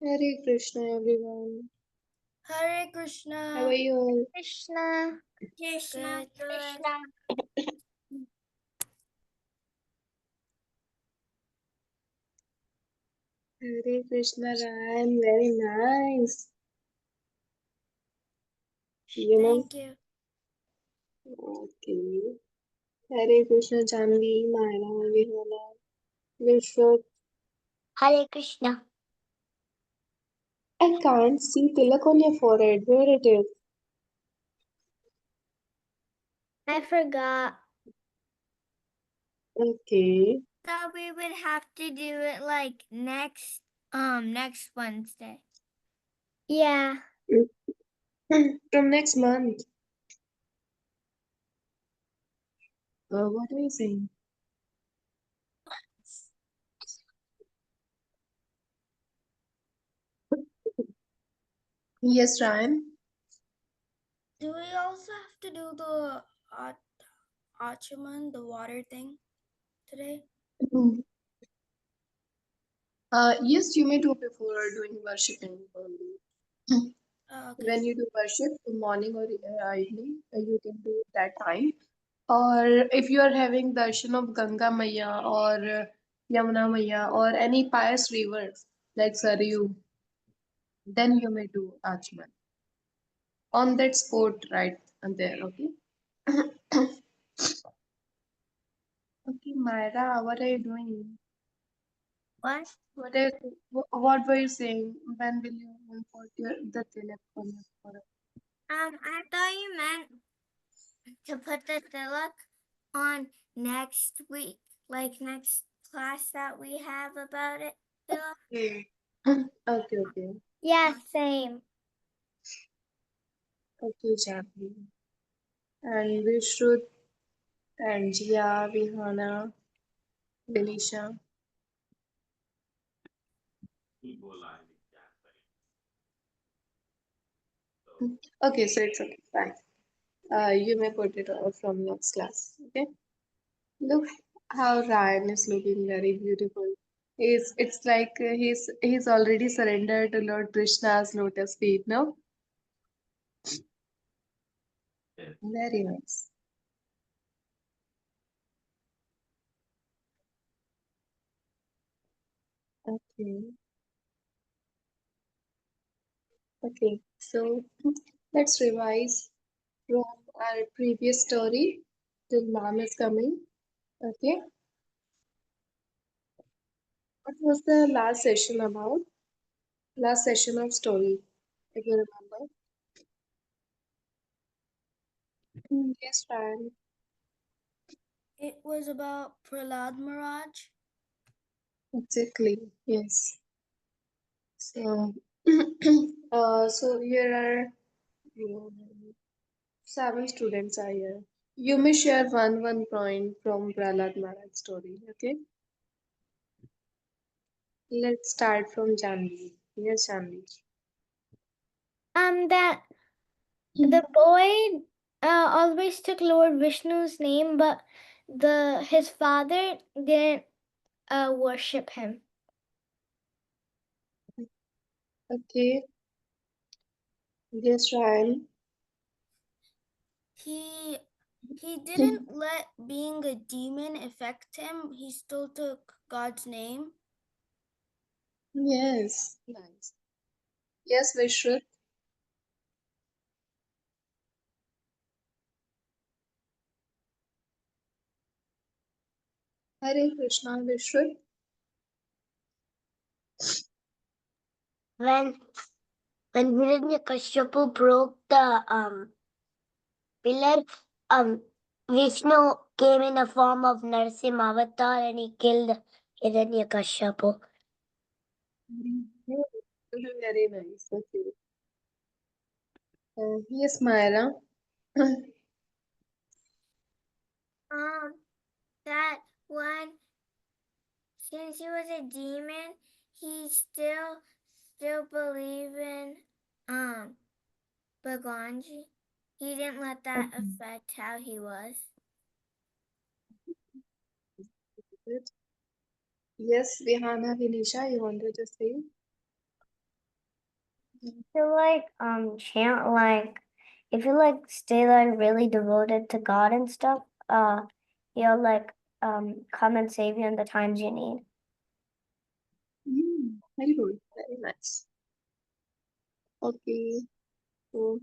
Hare Krishna, everyone. Hare Krishna. How are you all? Krishna. Krishna. Good. Krishna. Hare Krishna, Ryan. Very nice. You know, Thank you. okay. Hare Krishna, Janvi, Myra, Vihana, Vishwat. Hare Krishna. I can't see tilak on your forehead. Where it is? I forgot. Okay. Thought we would have to do it like next Wednesday. Yeah. From next month. What are you saying? Yes, Ryan. Do we also have to do the Achaman, the water thing today? Yes, you may do before doing worshiping only. Oh, okay. When you do worship, morning or evening, you can do that time. Or if you are having darshan of Ganga Maya or Yamuna Maya or any pious river like Saryu, then you may do Achman on that spot right and there. Okay. Okay, Myra, what are you doing? What? What were you saying? When will you import the tilak on your forehead? I thought you meant to put the tilak on next week, like next class that we have about it. Tilak. Okay. Okay, okay. Yeah, same. Okay, Jackie. And we should and Jia, Vihana, Denisha. Okay, so it's okay, fine. You may put it from next class. Okay. Look how Ryan is looking very beautiful. It's like he's already surrendered to Lord Krishna's lotus feet, no? Very nice. Okay. Okay. So let's revise from our previous story till mom is coming. Okay. What was the last session about? Last session of story, if you remember. Yes, Ryan. It was about Prahlad Maharaj. Exactly. Yes. So, so here are seven students are here. You may share one point from Prahlad Maharaj story. Okay. Let's start from Janvi. Yes, Janvi. That the boy always took Lord Vishnu's name, but his father didn't worship him. Okay. Yes, Ryan. He didn't let being a demon affect him. He still took God's name. Yes. Nice. Yes, Vishruth. Hare Krishna, Vishruth. When Hiranyakashipu broke the pillar, Vishnu came in the form of Narsimha avatar and he killed Hiranyakashipu. Very nice. Okay. Yes, Myra. That one, since he was a demon, he still believe in Bhagwanji. He didn't let that affect how he was. Good. Yes, Vihana, Vinisha, you wanted to say? To like chant like if you like stay like really devoted to God and stuff, he'll like come and save you in the times you need. Very good. Very nice. Okay. So,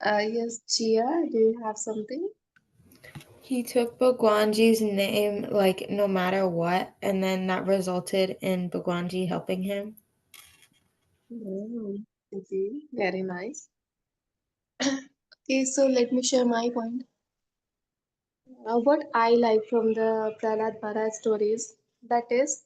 yes, Chia, do you have something? He took Bhagwanji's name like no matter what, and then that resulted in Bhagwanji helping him. Okay, very nice. Okay, so let me share my point. What I like from the Prahlad Maharaj stories, that is,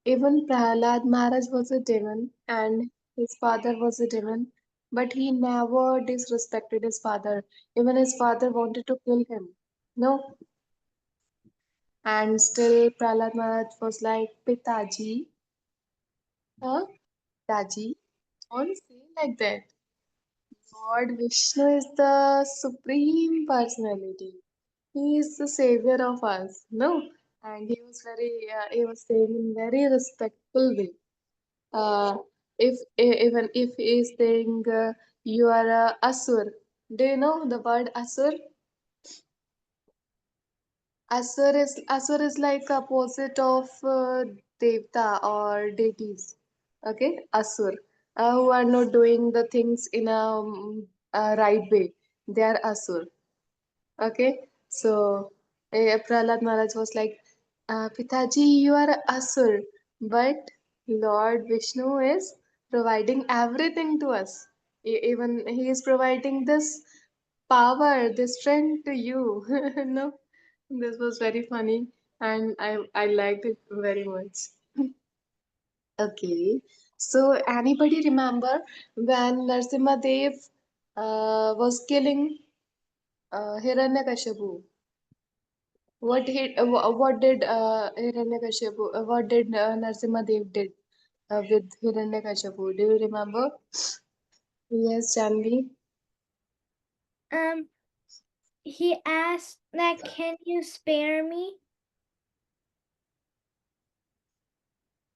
even Prahlad Maharaj was a demon and his father was a demon, but he never disrespected his father. Even his father wanted to kill him. No, and still Prahlad Maharaj was like, Pitaji, huh? Pitaji, don't say like that. Lord Vishnu is the supreme personality. He is the savior of us. No, and he was saying in very respectful way. Uh, even if he is saying you are a asur, do you know the word asur? Asur is like opposite of devta or deities. Okay, asur, who are not doing the things in a right way. They are asur. Okay, so Prahlad Maharaj was like, Pitaji, you are a asur, but Lord Vishnu is providing everything to us. Even he is providing this power, this strength to you. No, this was very funny, and I liked it very much. Okay, so anybody remember when Narsimha Dev was killing Hiranyakashipu? What did Hiranyakashipu? What did Narsimha Dev did with Hiranyakashipu? Do you remember? Yes, Janvi. Um, he asked that, can you spare me?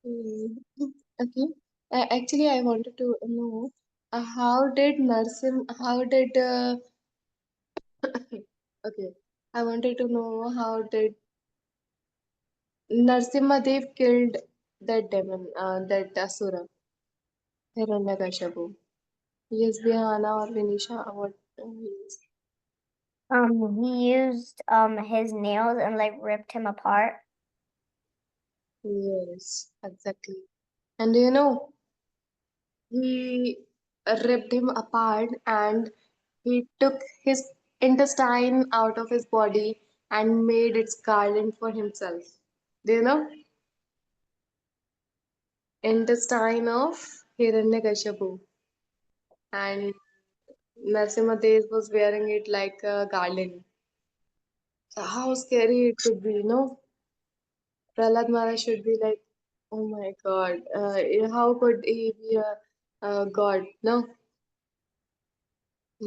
Hmm. Okay. Actually, I wanted to know how did okay. I wanted to know how did Narsimha Dev killed that demon, that Asura, Hiranyakashipu. Yes, Bihana or Vinisha, what? Yes. He used his nails and like ripped him apart. Yes, exactly. And you know, he ripped him apart and he took his intestine out of his body and made its garland for himself. Do you know? Intestine of Hiranyakashipu. And Narsimha was wearing it like a garland. So how scary it could be, you know? Prahlad Maharaj should be like, oh my God, how could he be a god? No,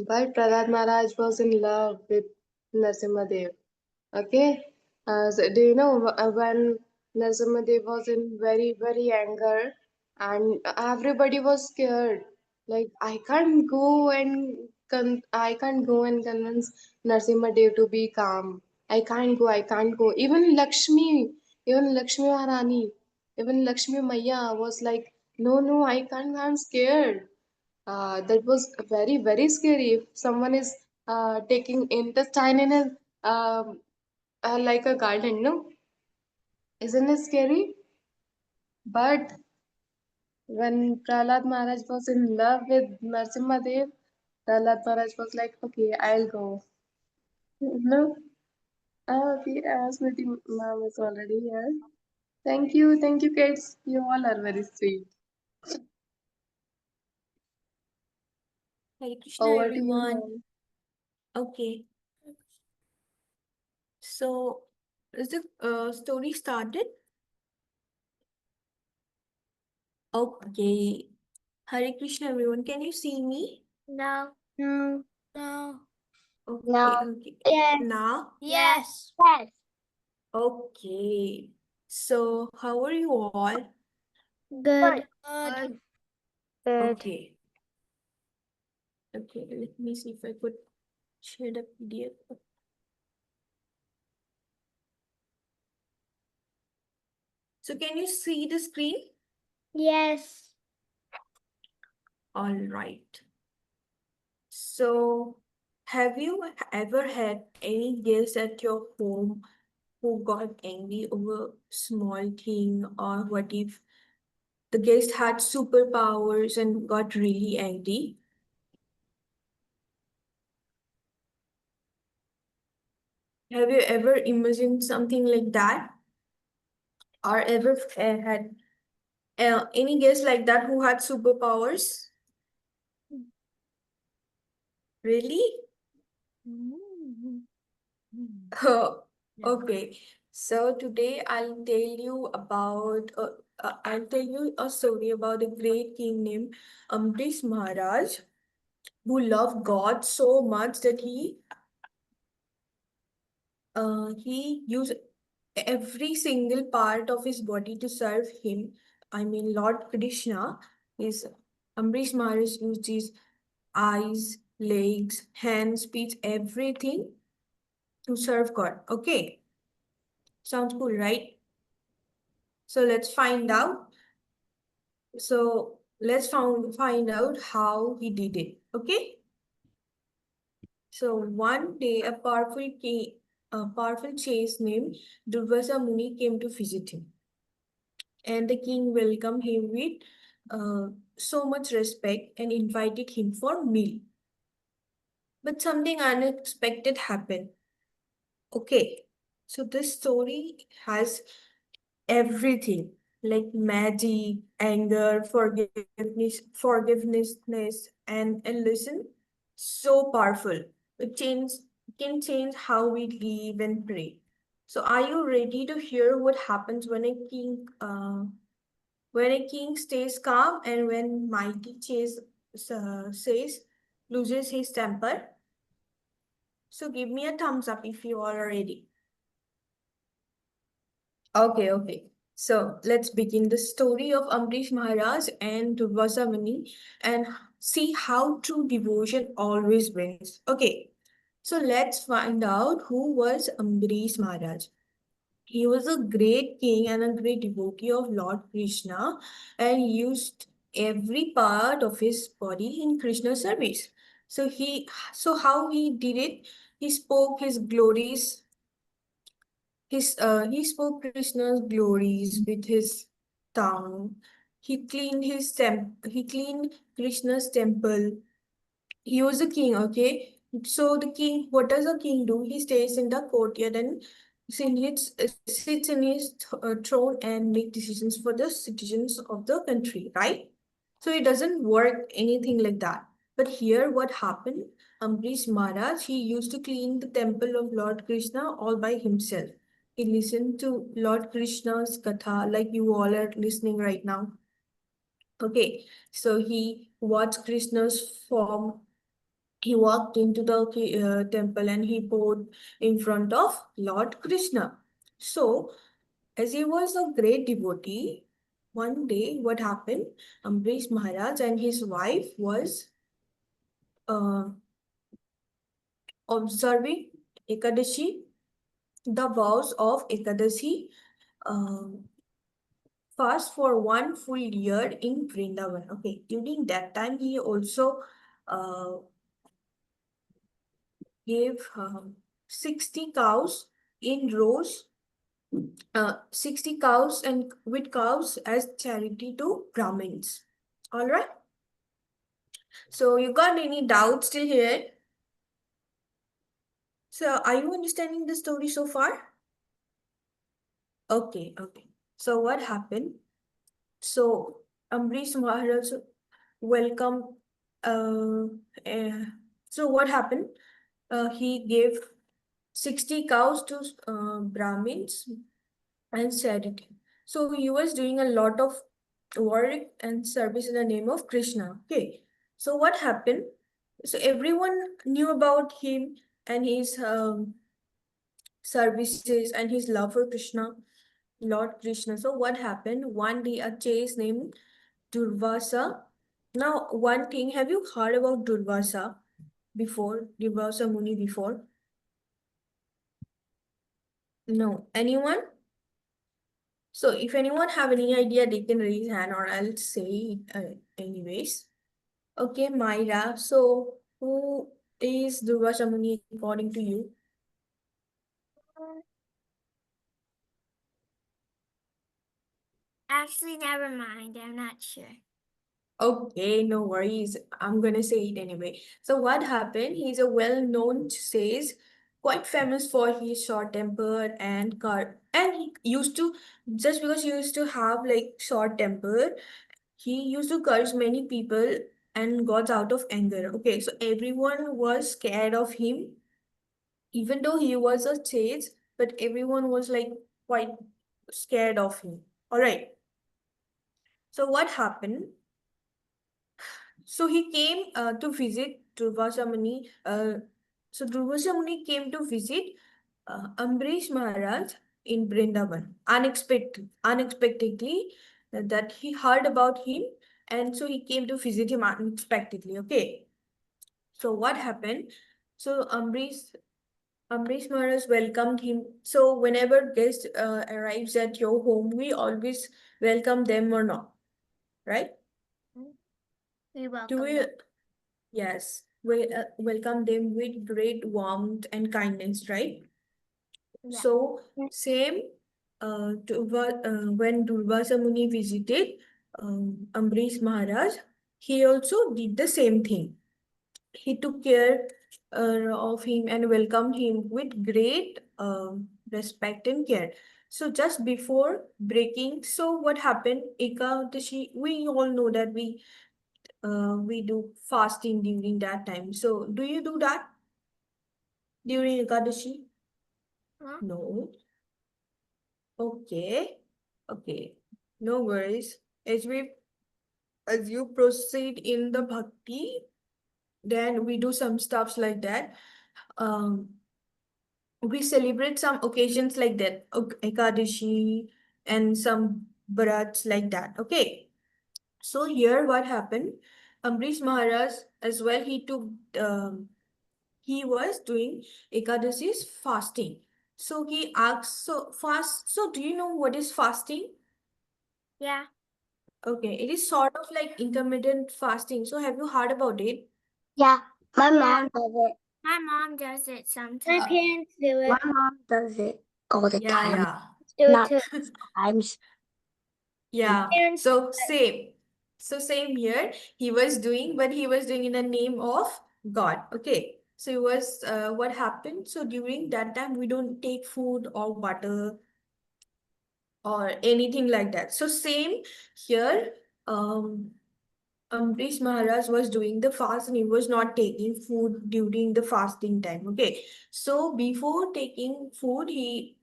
but Prahlad Maharaj was in love with Narasimhadev. Okay, so do you know when Narasimhadev was in very anger and everybody was scared. Like I can't go and convince Narasimhadev to be calm. I can't go. Even Lakshmi Maharani, even Lakshmi Maya was like, no, I can't. I'm scared. That was very scary. If someone is taking intestine in a like a garden, no, isn't it scary? But when Prahlad Maharaj was in love with Narsimha Dev, Prahlad Maharaj was like, okay, I'll go. No, okay, Smriti ma'am is already here. Thank you, kids. You all are very sweet. Hare Krishna, Over to you, everyone. ma'am. Okay, so is the story started? Okay. Hare Krishna, everyone. Can you see me? No. No. No. Okay, No. okay. Yes. Now? Yes. Yes. Okay. So, how are you all? Good. Good. Okay. Okay, let me see if I could share the PDF. So can you see the screen? Yes. All right. So have you ever had any guest at your home who got angry over small thing, or what if the guest had superpowers and got really angry? Have you ever imagined something like that? Or ever had any guest like that who had superpowers? Really? Oh, okay. So today I'll tell you a story about a great king named Ambarish Maharaj, who loved God so much that he used every single part of his body to serve him. I mean, Lord Krishna is Ambarish Maharaj used his eyes, legs, hands, speech, everything to serve God. Okay, sounds cool, right? So let's find out. So find out how he did it. Okay. So one day, a powerful sage named Durvasa Muni came to visit him, and the king welcomed him with so much respect and invited him for meal. But something unexpected happened. Okay. So this story has everything like magic, anger, forgiveness, and listen, so powerful. It change can change how we live and pray. So, are you ready to hear what happens when a king stays calm and when mighty chase says loses his temper? So, give me a thumbs up if you are ready. Okay, okay. So let's begin the story of Ambarish Maharaj and Durvasa Muni and see how true devotion always wins. Okay, so let's find out who was Ambarish Maharaj. He was a great king and a great devotee of Lord Krishna and used every part of his body in Krishna's service. So how he did it? He spoke his glories he spoke Krishna's glories with his tongue. He cleaned Krishna's temple. He was a king, okay? So the king, what does a king do? He stays in the courtyard and sits in his throne and make decisions for the citizens of the country, right? So it doesn't work anything like that. But here, what happened? Ambarish Maharaj, he used to clean the temple of Lord Krishna all by himself. He listened to Lord Krishna's katha, like you all are listening right now. Okay, so he watched Krishna's form. He walked into the temple and he bowed in front of Lord Krishna. So, as he was a great devotee, one day what happened? Ambarish Maharaj and his wife was uh, observing Ekadashi, the vows of Ekadashi, uh, fast for one full year in Vrindavan. Okay, during that time, he also uh, gave 60 cows in rows, 60 cows and with cows as charity to Brahmins. All right. So you got any doubts till here? So are you understanding the story so far? Okay, okay. So what happened? So Ambarish Maharaj welcomed. Uh, uh, so what happened? He gave 60 cows to Brahmins and charity. So he was doing a lot of work and service in the name of Krishna. Okay. So what happened? So everyone knew about him and his services and his love for Krishna, Lord Krishna. So what happened? One day a chase named Durvasa Now, one thing, have you heard about Durvasa before? Durvasa Muni before? No. Anyone? So if anyone have any idea, they can raise hand or I'll say it anyways. Okay, Myra. So who is Durvasa Muni according to you? Actually, never mind. I'm not sure. Okay, no worries. I'm gonna say it anyway. So what happened? He's a well-known sage, quite famous for his short temper and car. And he used to, just because he used to have like short temper, he used to curse many people and got out of anger. Okay, so everyone was scared of him, even though he was a sage, but everyone was like quite scared of him. All right. So what happened? So he came to visit Durvasa Muni. So Durvasa Muni came to visit Ambarish Maharaj in Brindavan. Unexpectedly, that he heard about him, and so he came to visit him unexpectedly. Okay. So what happened? So Ambarish Maharaj welcomed him. So whenever guest arrives at your home, we always welcome them or not, right? We Do welcome we? them. Yes, we welcome them with great warmth and kindness, right? Yeah. So, same when Durvasa Muni visited Ambarish Maharaj, he also did the same thing. He took care of him and welcomed him with great respect and care. So, just before breaking, so what happened? Ekadashi, we all know that we do fasting during that time. So, do you do that during Ekadashi? Huh? No. Okay. Okay. No worries. As you proceed in the bhakti, then we do some stuffs like that. Um, we celebrate some occasions like that, Ekadashi and some brats like that. Okay. So here what happened? Ambrish Maharaj as well, he was doing Ekadashi's fasting. So he asked, so do you know what is fasting? Yeah. Okay, it is sort of like intermittent fasting. So have you heard about it? Yeah, my Yeah. mom does it. My mom does it My sometimes. parents do it. My mom does it all the Yeah, time. yeah. Do it not too. Sometimes. Yeah. Parents do So it. same. So same here. He was doing, but he was doing in the name of God. Okay. So it was what happened. So during that time, we don't take food or water or anything like that. So same here. Um, Ambrish Maharaj was doing the fast and he was not taking food during the fasting time. Okay. So before taking food, he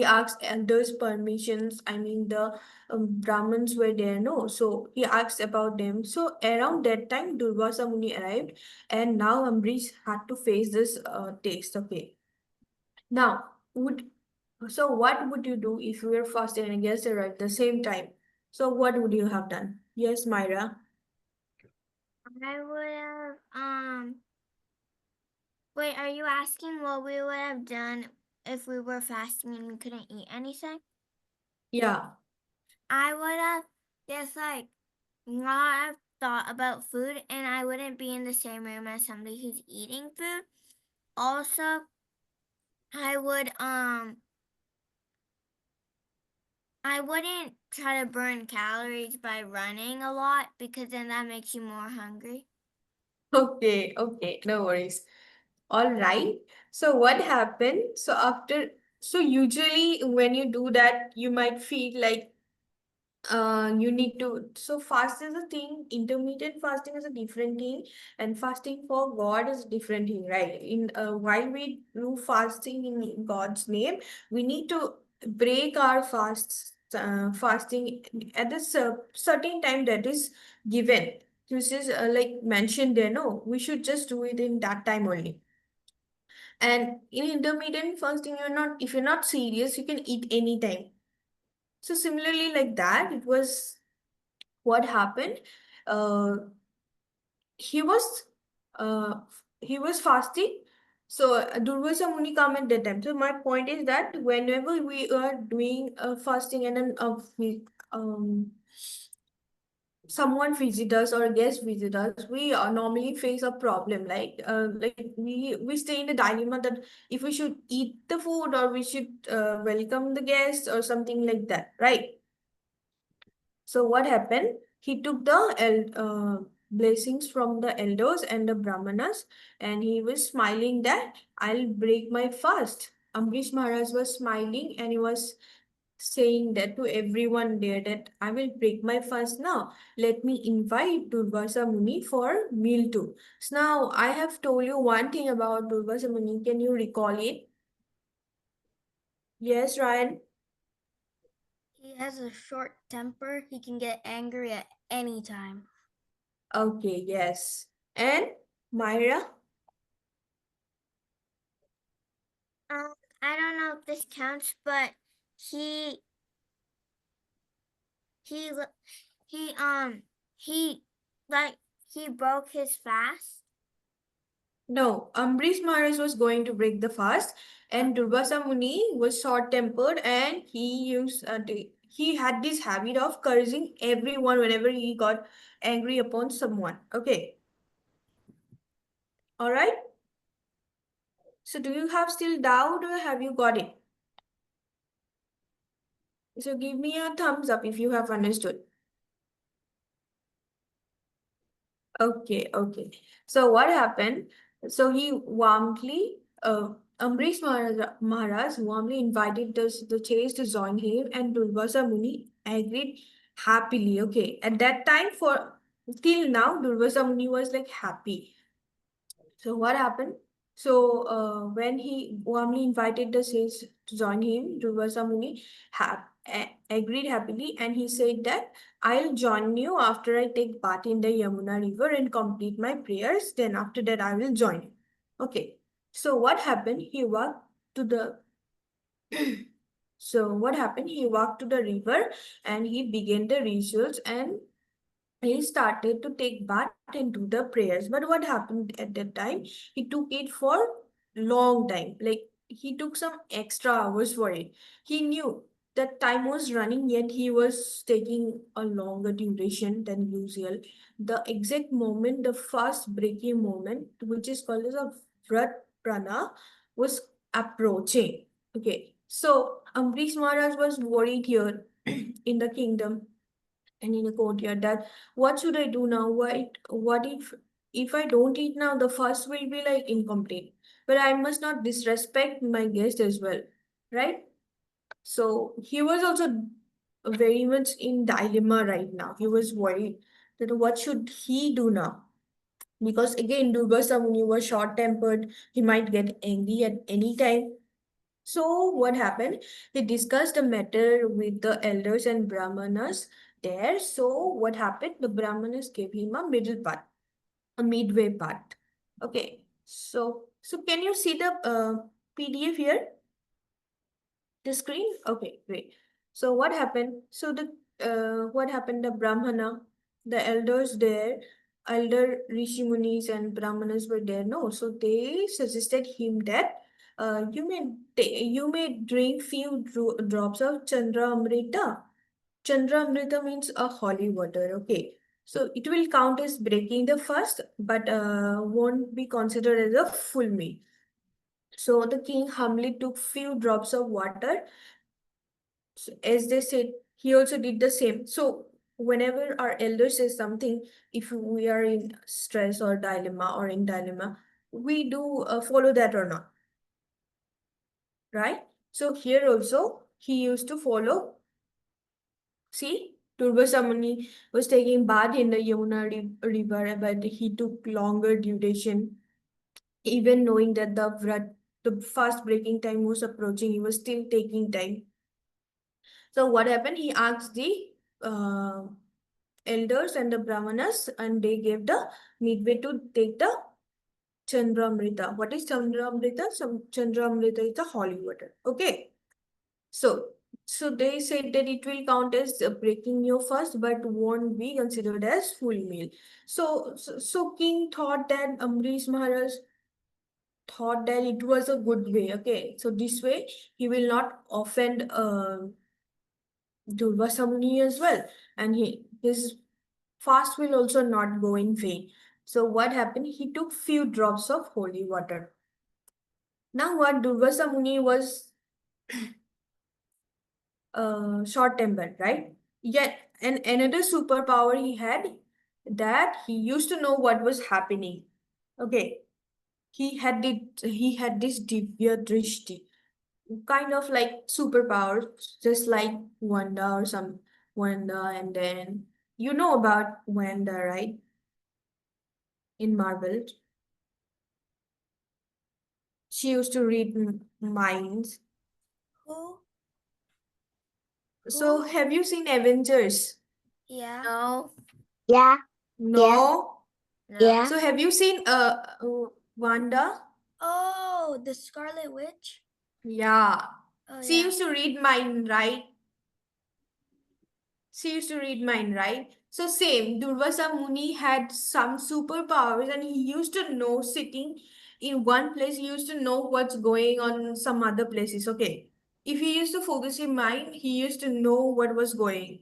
asked elders permissions. I mean, the Brahmins were there, no? So he asked about them. So around that time, Durvasa Muni arrived, and now Ambrish had to face this taste. Okay. Now, what would you do if you were fasting and guests arrived at the same time? So what would you have done? Yes, Myra. I would have, wait, are you asking what we would have done if we were fasting and we couldn't eat anything? Yeah. I would have just like not have thought about food and I wouldn't be in the same room as somebody who's eating food. Also, I would I wouldn't try to burn calories by running a lot because then that makes you more hungry. Okay, okay, no worries. All right. So what happened? So usually when you do that, you might feel like you need to, so fast is a thing, intermittent fasting is a different thing, and fasting for God is a different thing, right? In while we do fasting in God's name, we need to break our fasting at a certain time that is given. This is like mentioned there, no, we should just do it in that time only. And in intermittent fasting, if you're not serious, you can eat anytime. So similarly, like that, it was what happened. uh, he was uh, he was fasting. So Durvasa Muni come at that time. So my point is that whenever we are doing fasting and then someone visit us or a guest visit us, we normally face a problem like we stay in the dilemma that if we should eat the food or we should welcome the guests or something like that, right? So what happened? He took the blessings from the elders and the brahmanas, and he was smiling that I'll break my fast. Ambrish Maharaj was smiling and he was saying that to everyone there that I will break my fast now. Let me invite Durvasa Muni for meal too. So now I have told you one thing about Durvasa Muni. Can you recall it? Yes, Ryan. He has a short temper. He can get angry at any time. Okay, yes. And Myra? I don't know if this counts, but he he he he like he broke his fast. No, Ambarish Maharaj was going to break the fast, and Durvasa Muni was short-tempered, and he had this habit of cursing everyone whenever he got angry upon someone. Okay, all right. So, do you have still doubt, or have you got it? So, give me a thumbs up if you have understood. Okay, okay. So what happened? So he warmly, Maharaj warmly invited the chase to join him, and Durvasa Muni agreed happily. Okay, at that time, for till now, Durvasa Muni was like happy. So what happened? So when he warmly invited the sage to join him, Durvasa Muni agreed happily, and he said that I'll join you after I take bath in the Yamuna river and complete my prayers. Then after that, I will join you. Okay. So what happened? He walked to the so what happened? He walked to the river and he began the rituals and he started to take bath and do the prayers. But what happened at that time? He took it for long time. Like he took some extra hours for it. He knew that time was running, yet he was taking a longer duration than usual. The exact moment, the fast breaking moment, which is called as a Vrat Prana, was approaching. Okay, so Ambarish Maharaj was worried here in the kingdom and in a courtyard that what should I do now? What if I don't eat now, the fast will be like incomplete. But I must not disrespect my guest as well, right? So he was also very much in dilemma right now. He was worried that what should he do now? Because again, Durvasa Muni was short-tempered. He might get angry at any time. So what happened? He discussed the matter with the elders and brahmanas there. So what happened? The brahmanas gave him a middle path, a midway path. Okay. So can you see the PDF here? The screen? Okay, great. So what happened? So the what happened? The Brahmana, the elders there, elder Rishi Munis and Brahmanas were there. No, so they suggested him that you may drink few drops of Chandra Amrita. Chandra Amrita means a holy water. Okay. So it will count as breaking the fast, but won't be considered as a full meal. So the king humbly took few drops of water. So as they said, he also did the same. So whenever our elder says something, if we are in stress or dilemma or in dilemma, we do follow that or not, right? So here also he used to follow. See, Durvasa Muni was taking bath in the Yamuna river, but he took longer duration. Even knowing that the fast breaking time was approaching, he was still taking time. So what happened? He asked the uh, elders and the brahmanas, and they gave the midway to take the Chandramrita. What is Chandramrita? Some Chandramrita is the holy water. Okay. So So they said that it will count as breaking your fast, but won't be considered as full meal. So King thought that Amrish Maharaj thought that it was a good way. Okay, so this way he will not offend Durvasa Muni as well, and his fast will also not go in vain. So what happened? He took few drops of holy water. Now what Durvasa Muni was short-tempered, right? Yet, and another superpower he had, that he used to know what was happening. Okay, he had this divya drishti, kind of like superpower, just like Wanda or some Wanda, and then you know about Wanda, right? In Marvel, she used to read minds. Who? So, Who? have you seen Avengers? Yeah. No. Yeah, yeah, No. No. yeah. So, have you seen Wanda? Oh, the Scarlet Witch? Yeah. Oh, She yeah. used to read mind, right? She used to read mind, right? So same, Durvasa Muni had some superpowers and he used to know sitting in one place, he used to know what's going on in some other places. Okay. If he used to focus his mind, he used to know what was going.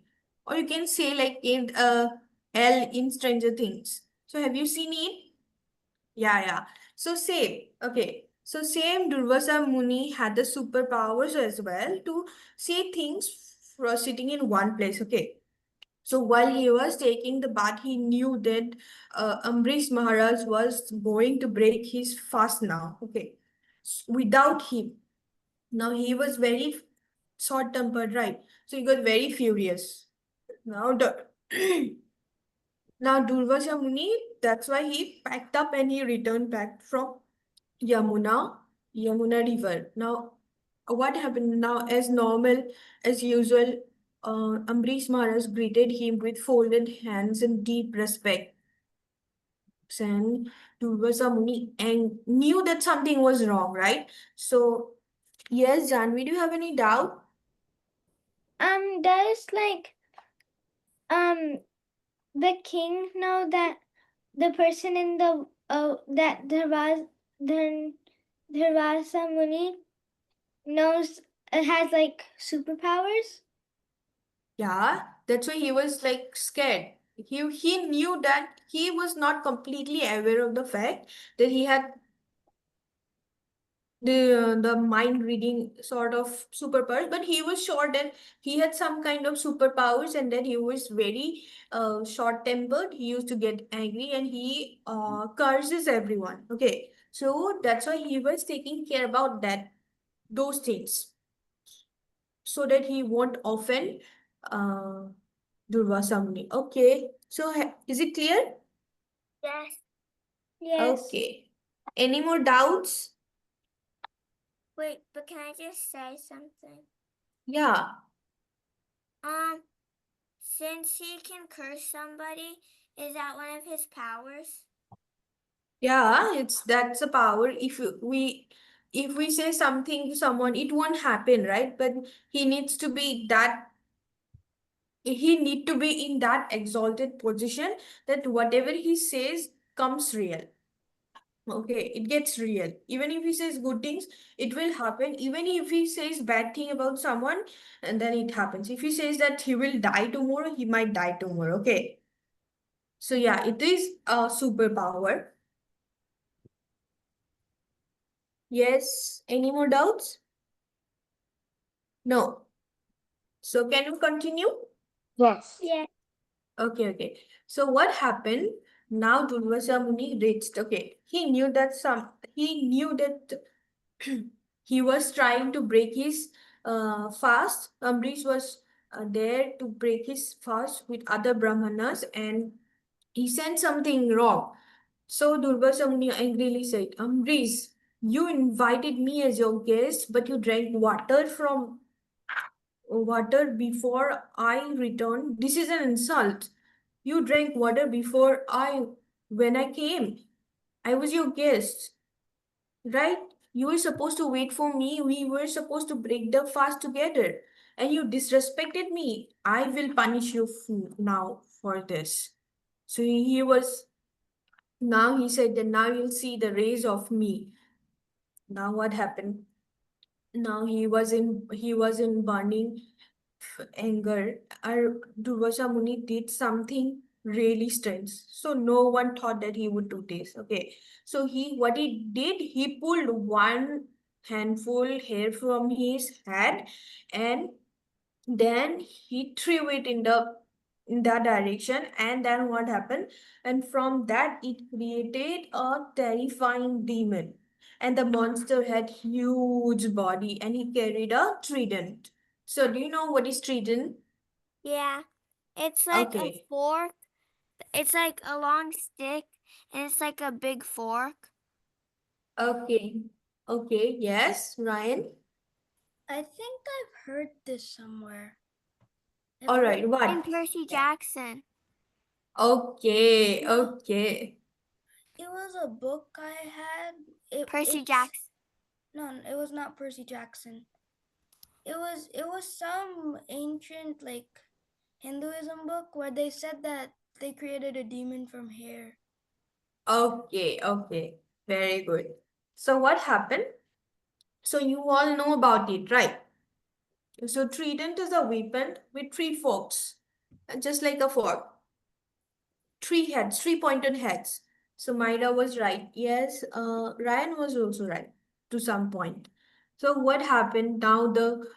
Or you can say like in L in Stranger Things. So have you seen it? Yeah, yeah. So same. Okay. So same Durvasa Muni had the superpowers as well to see things for sitting in one place. Okay. So while he was taking the bath, he knew that Ambarish Maharaj was going to break his fast now. Okay. Without him. Now he was very short-tempered, right? So he got very furious. Now the now Durvasa Muni, that's why he packed up and he returned back from Yamuna, Yamuna River. Now, what happened now? As normal, as usual, Ambarish Maharaj greeted him with folded hands and deep respect. And Durvasa Muni and knew that something was wrong, right? So, yes, Janvi, do you have any doubt? Does um the king know that the person in the that Dharvasa Muni knows has like superpowers? Yeah, that's why he was like scared. He knew that he was not completely aware of the fact that he had the mind reading sort of superpowers, but he was sure that he had some kind of superpowers and that he was very short tempered. He used to get angry and he curses everyone. Okay, so that's why he was taking care about that those things so that he won't offend uh, Durvasa Muni. Okay, so is it clear? Yes. Yes. Okay. Any more doubts? Wait, but can I just say something? Yeah. Since he can curse somebody, is that one of his powers? Yeah, it's that's a power. If we say something to someone, it won't happen, right? But he needs to be that he need to be in that exalted position that whatever he says comes real. Okay, it gets real. Even if he says good things, it will happen. Even if he says bad thing about someone, and then it happens. If he says that he will die tomorrow, he might die tomorrow. Okay. So yeah, it is a superpower. Yes. Any more doubts? No. So can you continue? Yes. Yes. Okay, okay. So what happened? Now Durvasa Muni reached. Okay, he knew that he was trying to break his fast. Ambarish was there to break his fast with other brahmanas, and he said something wrong. So Durvasa Muni angrily said, Ambarish, you invited me as your guest, but you drank water before I returned. This is an insult. You drank water when I came. I was your guest, right? You were supposed to wait for me. We were supposed to break the fast together. and you disrespected me. I will punish you now for this. So he was, now he said that now you'll see the rays of me. Now what happened? Now he was in burning anger. Our Durvasa Muni did something really strange. So no one thought that he would do this. Okay. So what he did, he pulled one handful hair from his head, and then he threw it in that direction. And then what happened? And from that it created a terrifying demon. And the monster had huge body and he carried a trident. So do you know what is trident? Yeah. It's like a Okay. fork. It's like a long stick and it's like a big fork. Okay. Okay. Yes, Ryan. I think I've heard this somewhere. All right. In What? Percy Jackson. Okay. No. Okay. It was a book I had. Percy it's- Jackson. No, it was not Percy Jackson. It was some ancient like Hinduism book where they said that they created a demon from hair. Okay. Okay. Very good. So what happened? So you all know about it, right? So trident is a weapon with three forks, just like a fork. Three heads, three pointed heads. So Myra was right. Yes, Ryan was also right to some point. So what happened? Now the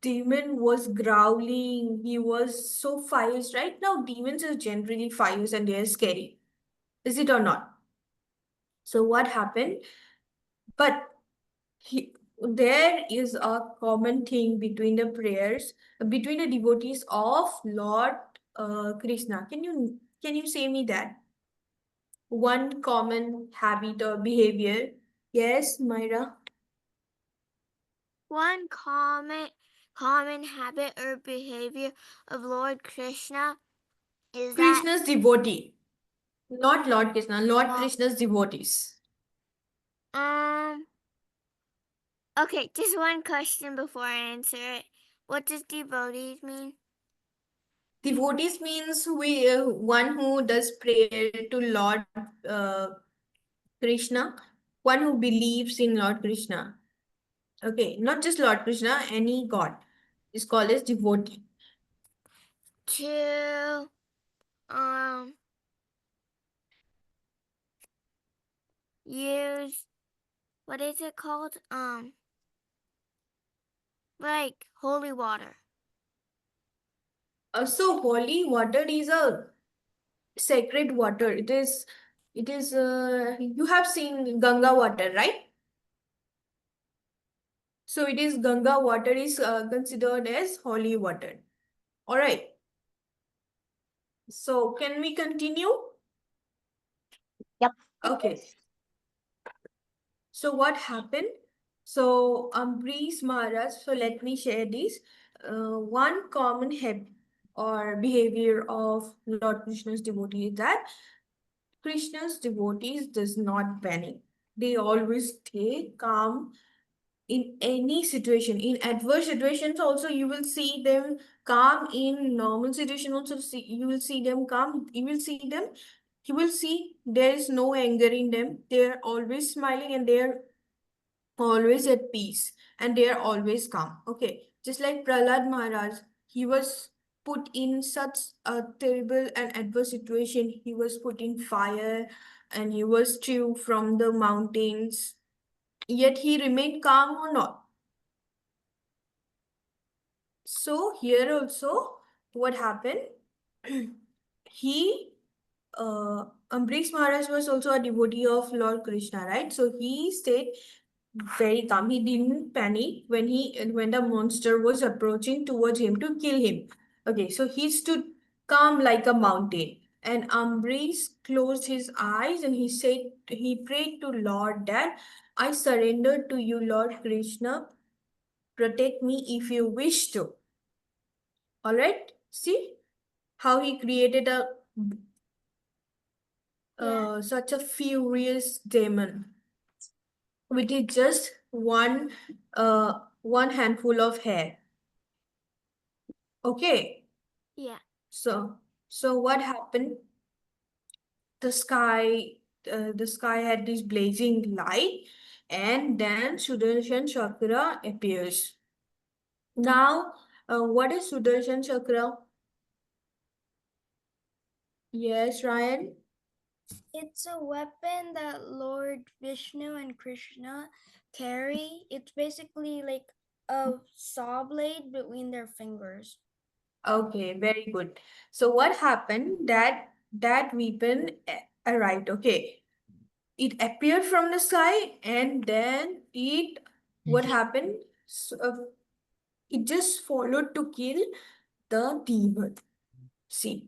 demon was growling. He was so fierce. Right now, demons are generally fierce and they are scary. Is it or not? So what happened? But there is a common thing between the prayers, between the devotees of Lord Krishna. Can you say me that? One common habit or behavior? Yes, Myra. One common habit or behavior of Lord Krishna is that Krishna's devotee. Not Lord Krishna, Lord Oh. Krishna's devotees. Okay, just one question before I answer it. What does devotees mean? Devotees means one who does prayer to Lord Krishna, one who believes in Lord Krishna. Okay, not just Lord Krishna, any god is called as devotee. To use, what is it called? Like holy water. So holy water is a sacred water. You have seen Ganga water, right? So it is Ganga water is considered as holy water. All right. So can we continue? Yep. Okay. So what happened? So Ambarish Maharaj, so let me share this. One common habit or behavior of Lord Krishna's devotee is that Krishna's devotees does not panic. They always stay calm in any situation. In adverse situations also you will see them calm. In normal situation also you will see them calm. You will see there is no anger in them. They're always smiling and they're always at peace and they are always calm. Okay, just like Prahlad Maharaj, he was put in such a terrible and adverse situation. He was put in fire and he was threw from the mountains, yet he remained calm or not. So here also what happened? he Ambarish Maharaj was also a devotee of Lord Krishna, right? So he stayed very calm. He didn't panic when the monster was approaching towards him to kill him. Okay, so he stood calm like a mountain. And Ambarish closed his eyes and he prayed to Lord that I surrender to you, Lord Krishna. Protect me if you wish to. All right. See how he created such a furious demon with just one handful of hair. Okay. Yeah. So what happened? The sky, the sky had this blazing light, and then Sudarshan Chakra appears. Now, what is Sudarshan Chakra? Yes, Ryan. It's a weapon that Lord Vishnu and Krishna carry. It's basically like a saw blade between their fingers. Okay, very good. So what happened? That weapon arrived. Okay, it appeared from the sky, and then what happened? It just followed to kill the demon. See,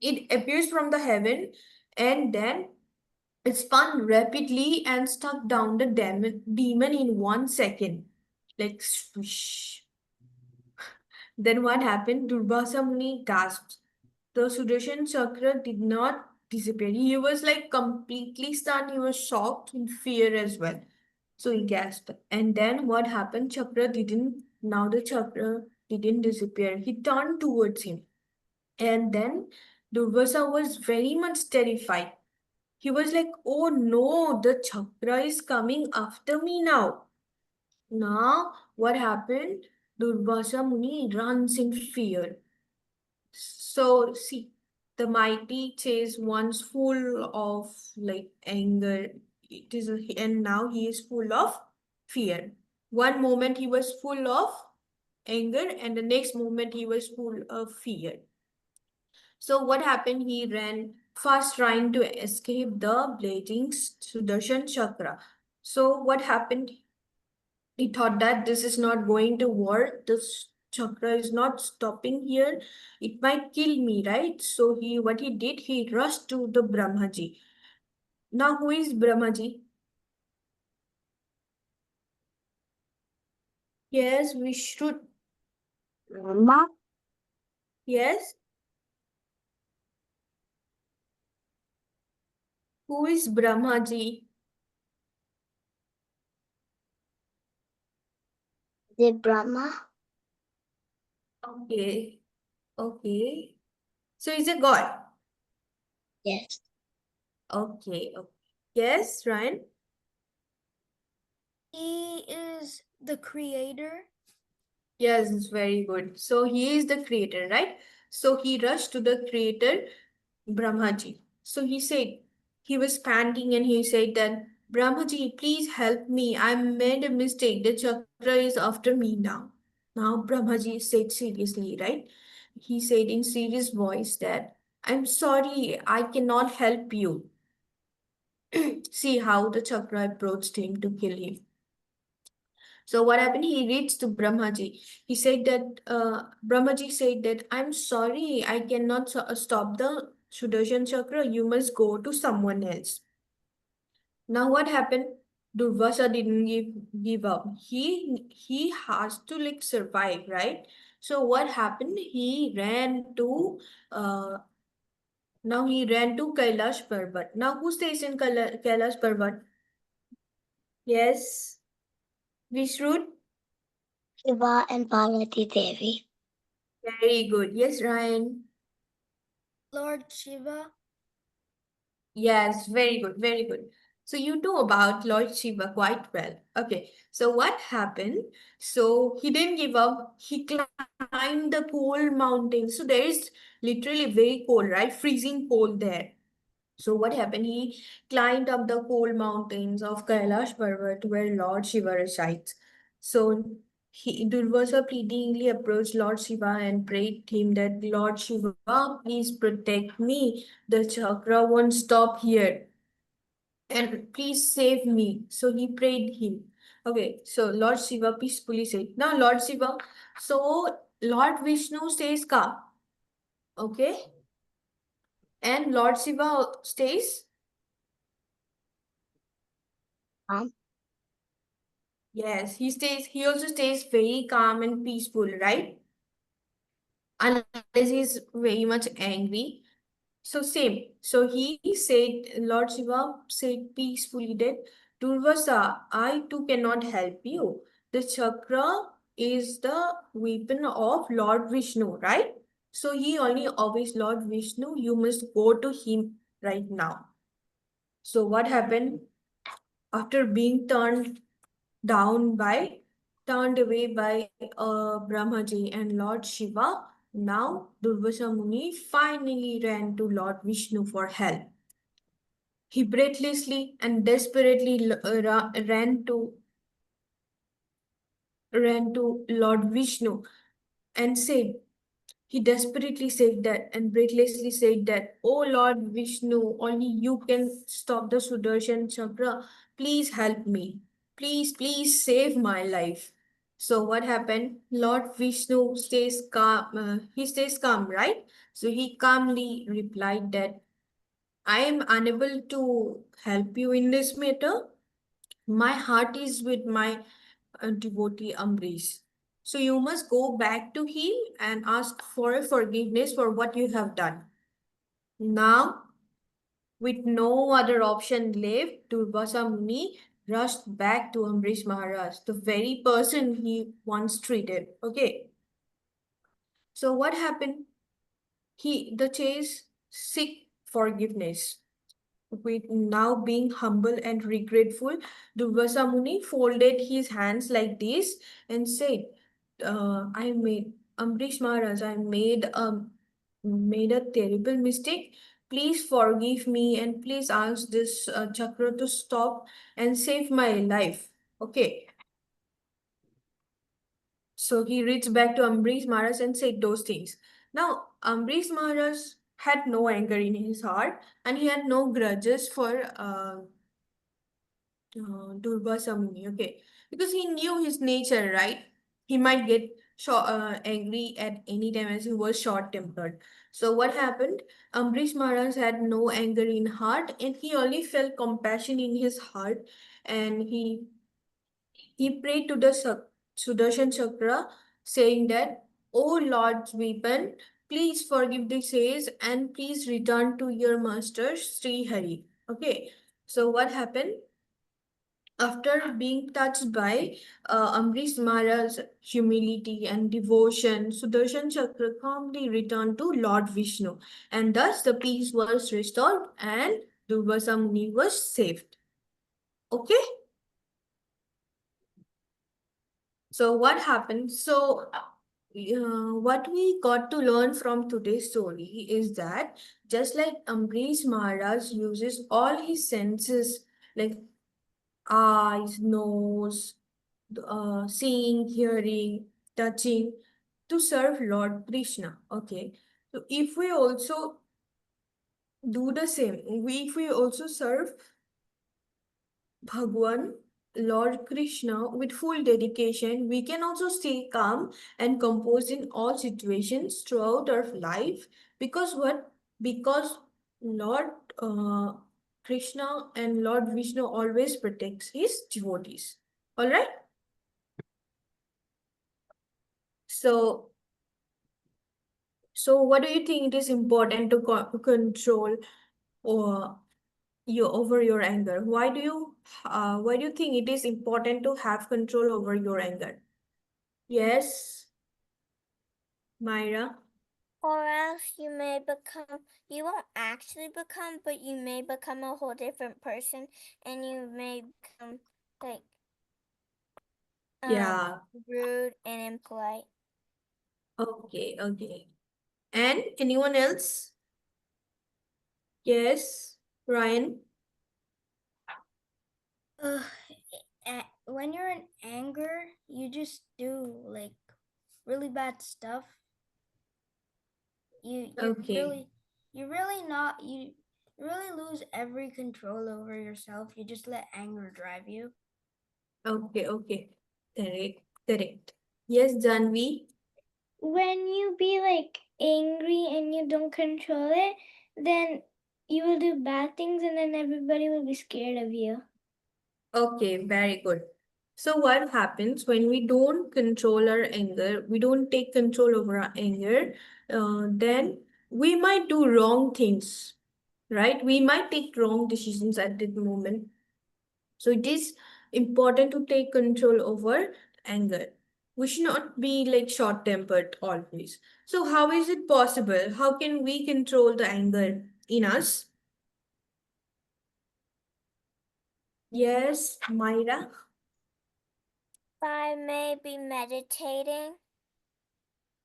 it appears from the heaven, and then it spun rapidly and struck down the demon in 1 second. Like swish. Then what happened? Durvasa Muni gasped. The Sudarshan Chakra did not disappear. He was like completely stunned. He was shocked in fear as well. So he gasped. And then what happened? Now the chakra didn't disappear. He turned towards him. And then Durvasa was very much terrified. He was like, oh no, the chakra is coming after me now. Now, what happened? Durvasa Muni runs in fear. So, see, the mighty chase once full of like anger. And now he is full of fear. One moment he was full of anger, and the next moment he was full of fear. So, what happened? He ran fast, trying to escape the blazing Sudarshan chakra. So, what happened? He thought that this is not going to work. This chakra is not stopping here. It might kill me, right? So what he did, he rushed to the Brahmaji. Now, who is Brahmaji? Yes, we should. Brahma, Yes, who is Brahmaji? the Brahma, Okay, okay. So he's a god. yes, Okay, okay. Yes, Ryan. He is the creator. Yes, it's very good. So he is the creator, right? So he rushed to the creator, Brahmaji. So he said, he was panting and he said that, Brahmaji, please help me. I made a mistake. The chakra is after me now. Now Brahmaji said seriously, right? He said in serious voice that, I'm sorry, I cannot help you. See how the chakra approached him to kill him. So what happened? He reached to Brahmaji. He said that Brahmaji said that I'm sorry, I cannot stop the Sudarshan chakra. You must go to someone else. Now what happened? Durvasa didn't give up. He has to like survive, right? So what happened? Uh he ran to Kailash Parbat. Now who stays in Kailash Parbat? Yes, Vishrut. Shiva and Parvati Devi. Very good. Yes, Ryan. Lord Shiva. Yes, very good, very good. So you know about Lord Shiva quite well. Okay, so what happened? So he didn't give up. He climbed the cold mountain. So there is literally very cold, right? Freezing cold there. So what happened? He climbed up the cold mountains of Kailash Parvat where Lord Shiva resides. So Durvasa pleadingly approached Lord Shiva and prayed him that Lord Shiva, please protect me. The chakra won't stop here. And please save me. So he prayed him. Okay, so Lord Shiva peacefully said, now Lord Shiva, so Lord Vishnu stays ka. Okay, and Lord Shiva stays. Um, Yes, he also stays very calm and peaceful, right? Unless he's very much angry. So same. So he said, Lord Shiva said peacefully that Durvasa, I too cannot help you. The chakra is the weapon of Lord Vishnu, right? So he only obeys Lord Vishnu. You must go to him right now. So what happened after being turned away by Brahmaji and Lord Shiva? Now Durvasa Muni finally ran to Lord Vishnu for help. He breathlessly and desperately ran to Lord Vishnu and said, he desperately said that and breathlessly said that, "Oh Lord Vishnu, only you can stop the Sudarshan Chakra. Please help me. Please, please save my life." So what happened? Lord Vishnu stays calm. He stays calm, right? So he calmly replied that, "I am unable to help you in this matter. My heart is with my devotee Ambarish. So you must go back to him and ask for forgiveness for what you have done." Now, with no other option left, Durvasa Muni rushed back to Ambarish Maharaj, the very person he once treated. Okay. So what happened? The chase seek forgiveness. With now being humble and regretful, Durvasa Muni folded his hands like this and said, "I made Ambarish Maharaj, I made a terrible mistake. Please forgive me and please ask this chakra to stop and save my life." Okay. So he reached back to Ambarish Maharaj and said those things. Now, Ambarish Maharaj had no anger in his heart and he had no grudges for Durvasa Muni, okay, because he knew his nature, right? He might get angry at any time as he was short-tempered. So what happened? Ambarish Maharaj had no anger in heart, and he only felt compassion in his heart, and he prayed to the Sudarshan Chakra, saying that, "O Lord's weapon, please forgive the sins and please return to your master Sri Hari." Okay, so what happened? After being touched by Ambarish Maharaj's humility and devotion, Sudarshan Chakra calmly returned to Lord Vishnu, and thus the peace was restored and Durvasa Muni was saved. Okay? So what happened? What we got to learn from today's story is that just like Ambarish Maharaj uses all his senses, like eyes, nose, seeing, hearing, touching, to serve Lord Krishna. Okay, so if we also do the same, if we also serve Bhagwan, Lord Krishna, with full dedication, we can also stay calm and composed in all situations throughout our life. Because what? Because Lord uh, Krishna and Lord Vishnu always protects his devotees. All right. So, what do you think it is important to control or over your anger? Why do you think it is important to have control over your anger? Yes, Myra. Or else you won't actually become, but you may become a whole different person and you may become like Yeah. rude and impolite. Okay, okay. And anyone else? Yes, Ryan. Uh, when you're in anger, you just do like really bad stuff. Okay. You really not you really lose every control over yourself. You just let anger drive you. Okay, okay. Correct, correct. Yes, Janvi. When you be like angry and you don't control it, then you will do bad things and then everybody will be scared of you. Okay, very good. So what happens when we don't control our anger, we don't take control over our anger, then we might do wrong things, right? We might take wrong decisions at that moment. So it is important to take control over anger. we should not be like short tempered always. So, how is it possible? How can we control the anger in us? Yes, Myra. By maybe meditating.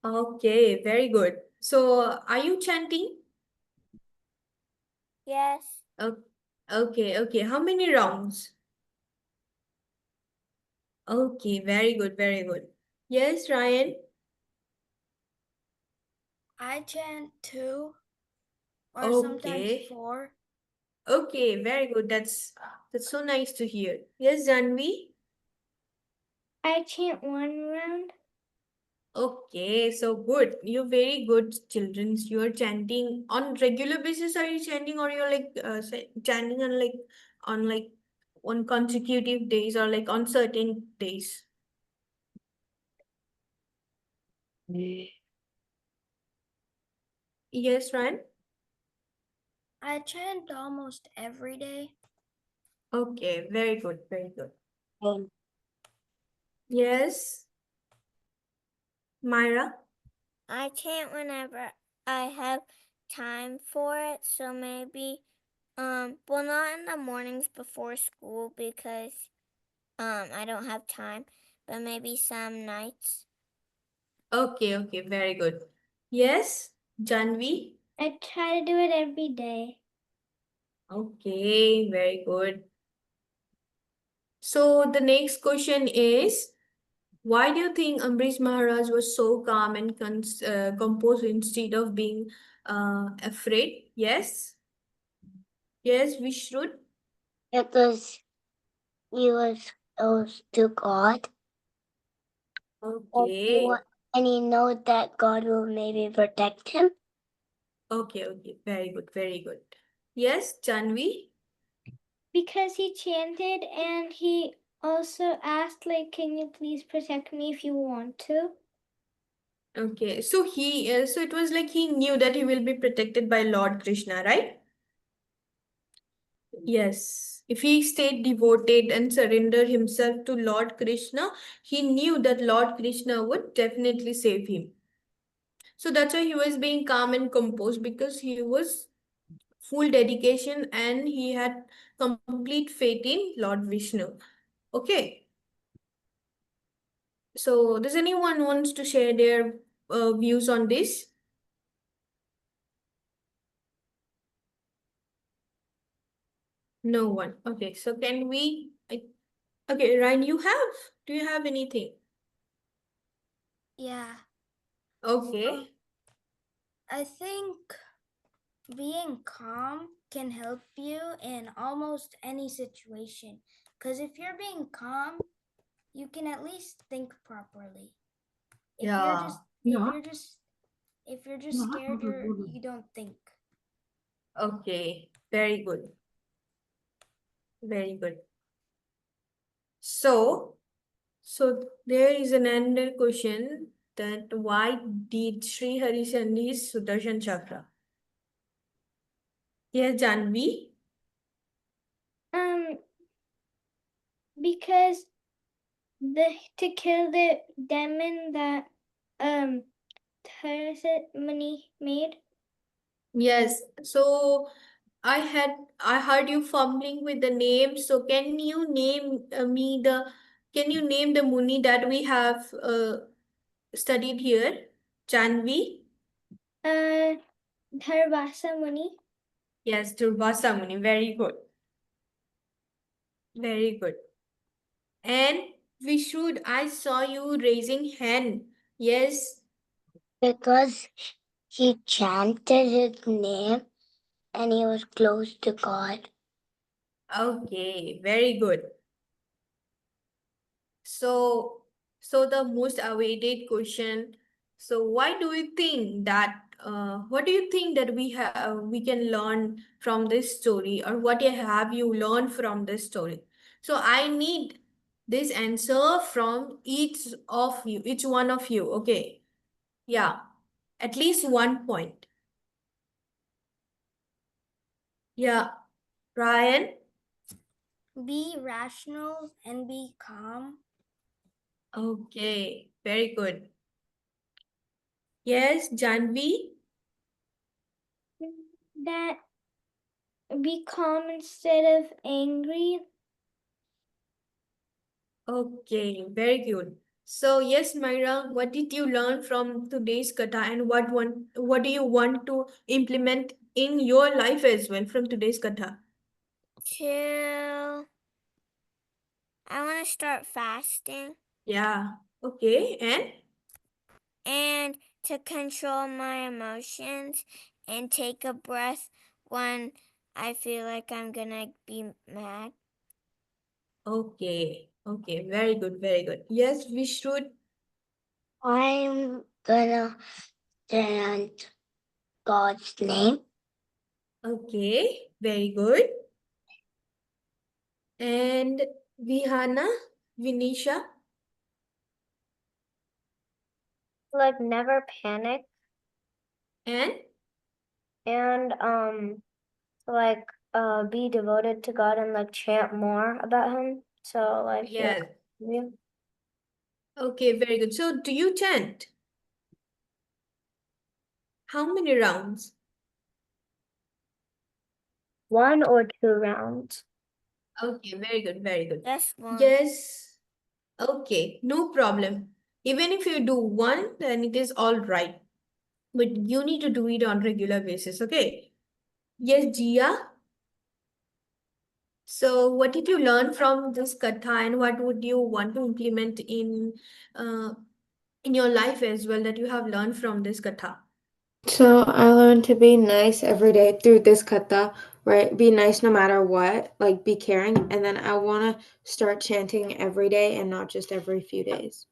Okay, very good. So, are you chanting? Yes. O- Okay, okay. How many rounds? Okay, very good, very good. Yes, Ryan. I chant 2 or sometimes Okay, 4. okay, very good. That's so nice to hear. Yes, Janvi. I chant 1 round. Okay, so good. You're very good, children. You're chanting on regular basis. Are you chanting, or you're like chanting on on consecutive days or like on certain days? Yes, Ryan. I chant almost every day. Okay, very good, very good. Um, Yes, Myra. I chant whenever I have time for it. So maybe, well, not in the mornings before school because I don't have time, but maybe some nights. Okay, okay, very good. Yes, Janvi. I try to do it every day. Okay, very good. So the next question is, why do you think Ambarish Maharaj was so calm and composed instead of being afraid? Yes, yes, we should. because he was close to God, and Okay, and he knows that God will maybe protect him. okay, okay, very good, very good. Yes, Janvi. Because he chanted and he also asked, like, can you please protect me if you want to? Okay, so so it was like he knew that he will be protected by Lord Krishna, right? Yes. If he stayed devoted and surrendered himself to Lord Krishna, he knew that Lord Krishna would definitely save him. So that's why he was being calm and composed, because he was full dedication and he had complete faith in Lord Vishnu. Okay. So does anyone wants to share their views on this? No one. Okay. So can we? Okay, Ryan, you have? Do you have anything? Yeah. Okay. I think being calm can help you in almost any situation. Because if you're being calm, you can at least think properly. If you're Yeah. just if you're just scared, you don't think. Okay. Very good. Very good. So, so there is another question, that why did Sri Hari send his Sudarshan Chakra? Yes, Janvi. Um, because to kill the demon that Muni made. Yes. So I heard you fumbling with the name. So can you name can you name the Muni that we have studied here? Janvi? Dharvasa Muni. Yes, Durvasa Muni. Very good. Very good. And Vishrud, I saw you raising hand. Yes. Because he chanted his name and he was close to God. Okay, very good. So, so the most awaited question. So, why do you think that? What do you think that we can learn from this story, or what have you learned from this story? So, I need this answer from each one of you. Okay, yeah, at least 1 point. Yeah, Ryan. Be rational and be calm. Okay, very good. Yes, Janvi? That be calm instead of angry. Okay, very good. So yes, Myra, what did you learn from today's katha and what do you want to implement in your life as well from today's katha? To I want to start fasting Yeah. Okay, and to control my emotions and take a breath when I feel like I'm gonna be mad. okay, okay, very good, very good. Yes, we should. I'm gonna chant God's name. Okay, very good. And Vihana, Vinisha, Like never panic and and like be devoted to God and like chant more about him. So like yes. yeah. Okay, very good. So do you chant? How many rounds? 1 or 2 rounds. Okay, very good, very good. Just one. Yes. Okay, no problem. Even if you do one, then it is all right. But you need to do it on regular basis, okay? Yes, Jia. So what did you learn from this katha and what would you want to implement uh, in your life as well that you have learned from this katha? So I learned to be nice every day through this kata, right? Be nice no matter what, like be caring. And then I want to start chanting every day and not just every few days.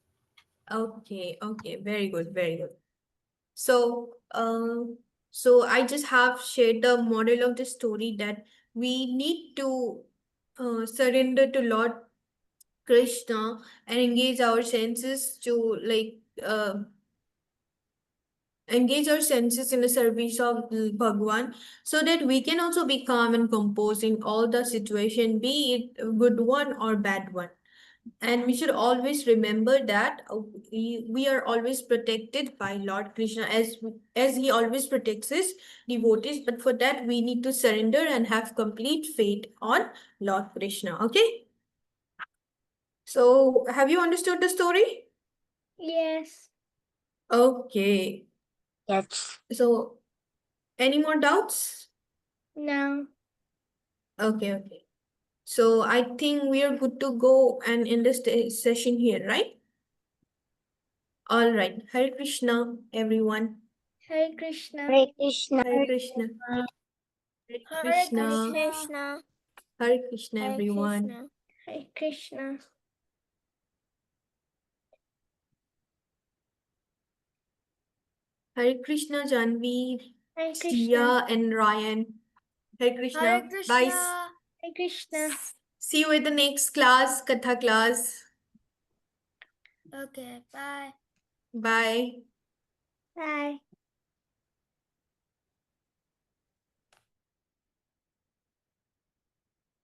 Okay, okay, very good, very good. So, so I just have shared the model of the story that we need to surrender to Lord Krishna and engage our senses to engage our senses in the service of Bhagwan so that we can also be calm and composed in all the situation, be it a good one or bad one. And we should always remember that we are always protected by Lord Krishna as he always protects his devotees. But for that, we need to surrender and have complete faith on Lord Krishna. Okay. So, have you understood the story? Yes. Okay. Yes. So, any more doubts? No. Okay, okay. So, I think we are good to go and end this session here, right? All right. Hare Krishna, everyone. Hare Krishna. Hare Krishna. Hare Krishna. Hare Hare Hare Krishna. Krishna. Hare Krishna, Hare everyone. Krishna. Hare Krishna. Hare Krishna, Janvi, Hare Krishna. Sia, and Ryan. Hare Krishna. Hare Bye. Krishna. Hare Krishna. See you at the next class, Katha class. Okay, bye. Bye. Bye.